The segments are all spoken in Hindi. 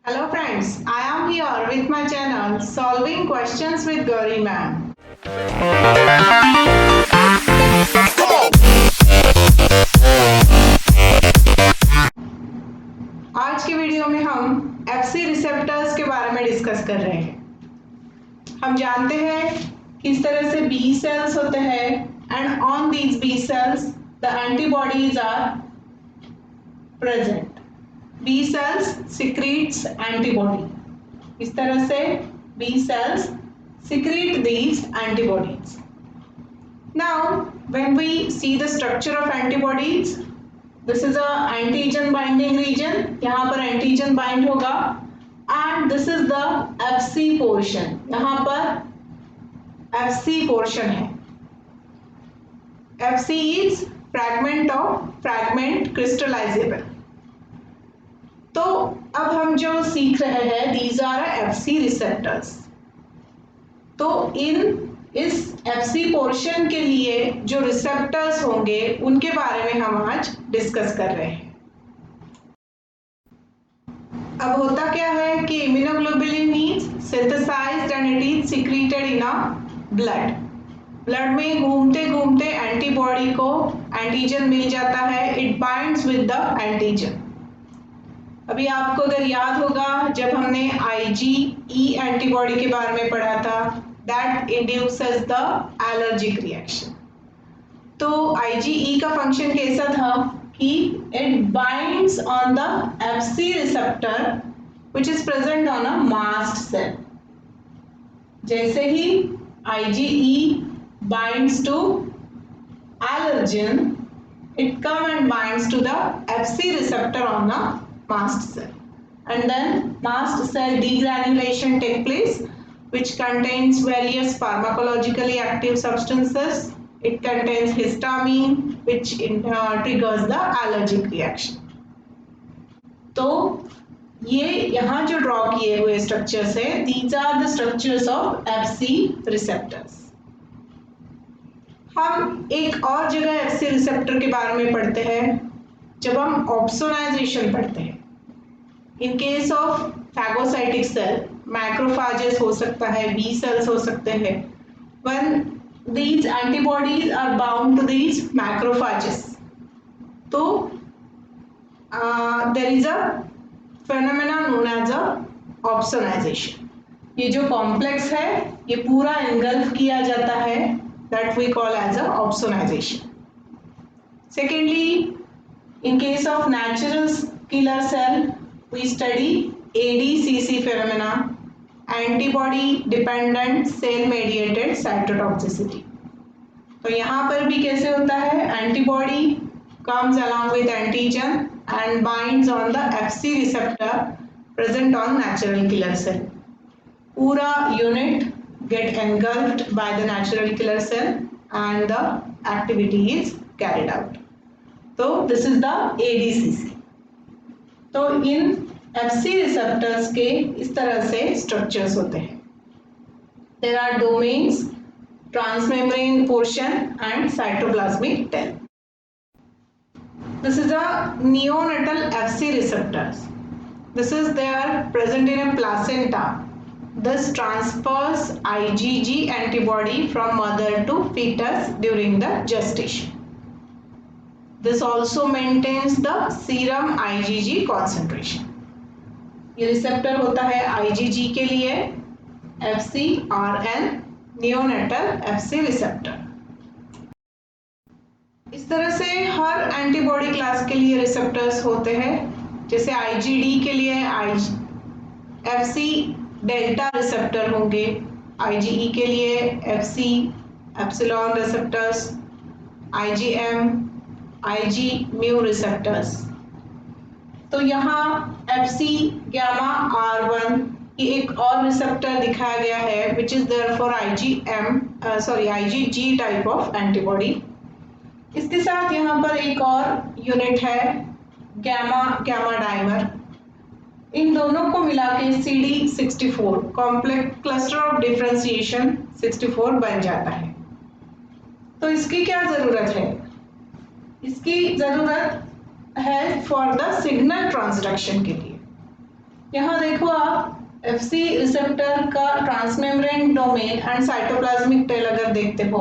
Hello friends, I am here with my channel Solving Questions with Gauri Ma'am. आज की वीडियो में हम FC रिसेप्टर्स के बारे में डिस्कस कर रहे हैं। हम जानते हैं किस तरह से B सेल्स होते हैं and on these B cells the antibodies are present. B cells secretes antibody. इस तरह से B cells secrete these antibodies. Now, when we see the structure of antibodies, this is a antigen binding region. यहाँ पर antigen bind होगा, and this is the Fc portion. यहाँ पर Fc portion है. Fc is fragment crystallizable. तो अब हम जो सीख रहे हैं these are FC receptors. तो इस FC पोर्शन के लिए जो रिसेप्टर्स होंगे उनके बारे में हम आज डिस्कस कर रहे हैं. अब होता क्या है कि immunoglobulin is synthesised and it is secreted in a blood में घूमते घूमते एंटीबॉडी को एंटीजन मिल जाता है. It binds with the antigen. अभी आपको अगर याद होगा जब हमने IgE एंटीबॉडी के बारे में पढ़ा था, that induces the allergic reaction. तो IgE का फंक्शन कैसा था कि it binds on the FC receptor which is present on a mast cell. जैसे ही IgE binds to allergen, it come and binds to the FC receptor on a mast cell, and then mast cell degranulation take place, which contains various pharmacologically active substances. It contains histamine, which triggers the allergic reaction. तो ये यहाँ जो ड्रॉ किए हुए स्ट्रक्चर्स है, these are the structures of FC receptors. हम एक और जगह FC रिसेप्टर के बारे में पढ़ते हैं जब हम ऑप्सोनाइजेशन पढ़ते हैं. In case of phagocytic cell, macrophages हो सकता है, बी सेल्स हो सकते हैं. When these antibodies are bound to these macrophages, तो there is a phenomena known as a opsonization. ये जो कॉम्प्लेक्स है ये पूरा एंगल्फ किया जाता है, that we call as a opsonisation. Secondly, in case of natural killer cell, we study ADCC phenomena, antibody dependent cell mediated cytotoxicity. तो यहाँ पर भी कैसे होता है, antibody comes along with antigen and binds on the FC receptor present on natural killer cell. पूरा unit get engulfed by the natural killer cell and the activity is carried out. तो दिस इज द ADCC. तो इन FC रिसेप्टर्स के इस तरह से स्ट्रक्चर्स होते हैं. There are domains, transmembrane portion and cytoplasmic tail. This is a neonatal FC receptors. This is they are present in a placenta. This transfers IgG antibody from mother to fetus during the gestation. This also maintains the serum IgG concentration. ये रिसेप्टर होता है IgG के लिए, FcRn नियोनेटल FC रिसेप्टर. इस तरह से हर एंटीबॉडी क्लास के लिए रिसेप्टर्स होते हैं. जैसे IgD के लिए FC डेल्टा रिसेप्टर होंगे, IgE के लिए FC epsilon receptors, IgM IG mu receptors. तो यहाँ FC gamma R1 की एक और रिसेप्टर दिखाया गया है which is therefore IgG type of antibody. इसके साथ यहाँ पर एक और यूनिट है gamma डाइमर. इन दोनों को मिला के CD64 complex cluster of differentiation 64 बन जाता है. तो इसकी क्या जरूरत है? इसकी जरूरत है फॉर द सिग्नल ट्रांसडक्शन के लिए. यहाँ देखो आप FC रिसेप्टर का transmembrane domain and cytoplasmic tail अगर देखते हो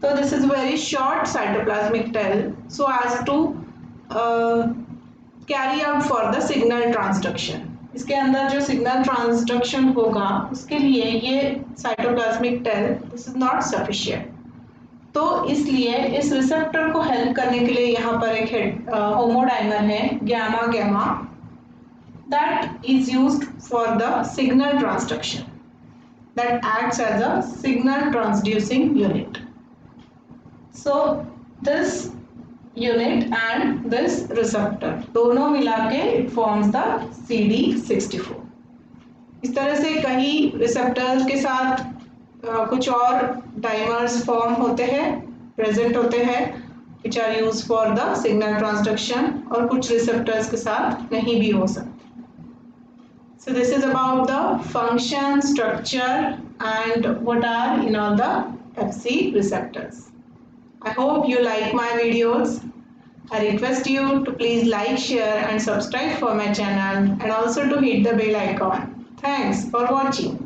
तो this is very short cytoplasmic tail so as to carry out for the signal transduction. इसके अंदर जो सिग्नल ट्रांसडक्शन होगा उसके लिए ये cytoplasmic tail this is not sufficient. तो इसलिए इस रिसेप्टर को हेल्प करने के लिए यहाँ पर एक होमोडाइमर है gamma gamma that is used for the signal transduction that acts as a signal transducing unit. So this unit and this receptor दोनों मिला के it forms the CD64। इस तरह से कई रिसेप्टर्स के साथ कुछ और डाइमर्स फॉर्म होते हैं प्रेजेंट होते हैं which are used for the signal transduction और कुछ रिसेप्टर्स के साथ नहीं भी हो सकते। So this is about the function, structure and what are in all the FC receptors. I hope you like my videos. I request you to please like, share and subscribe for my channel and also to hit the bell icon. Thanks for watching.